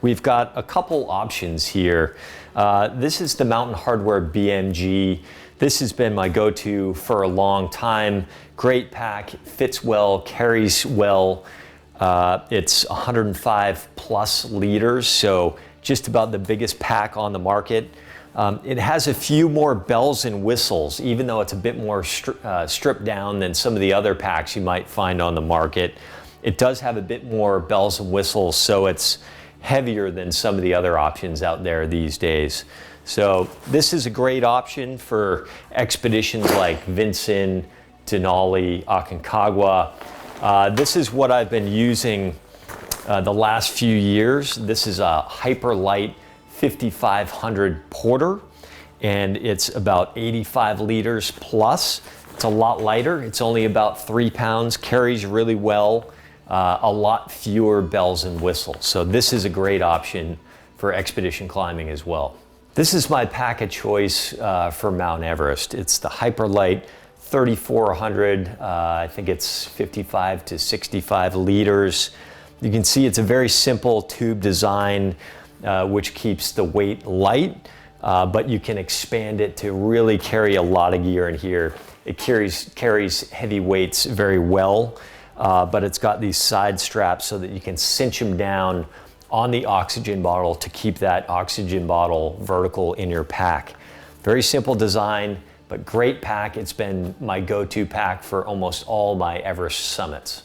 We've got a couple options here. This is the Mountain Hardwear BMG. This has been my go-to for a long time. Great pack, fits well, carries well. It's 105 plus liters, so just about the biggest pack on the market. It has a few more bells and whistles, even though it's a bit more stripped down than some of the other packs you might find on the market. It does have a bit more bells and whistles, so it's heavier than some of the other options out there these days. So this is a great option for expeditions like Vinson, Denali, Aconcagua. This is what I've been using the last few years. This is a Hyperlight 5500 Porter, and it's about 85 liters plus. It's a lot lighter. It's only about 3 pounds, carries really well. A lot fewer bells and whistles. So this is a great option for expedition climbing as well. This is my pack of choice for Mount Everest. It's the Hyperlight 3400. I think it's 55 to 65 liters. You can see it's a very simple tube design, which keeps the weight light, but you can expand it to really carry a lot of gear in here. It carries heavy weights very well. But it's got these side straps so that you can cinch them down on the oxygen bottle to keep that oxygen bottle vertical in your pack. Very simple design, but great pack. It's been my go-to pack for almost all my Everest summits.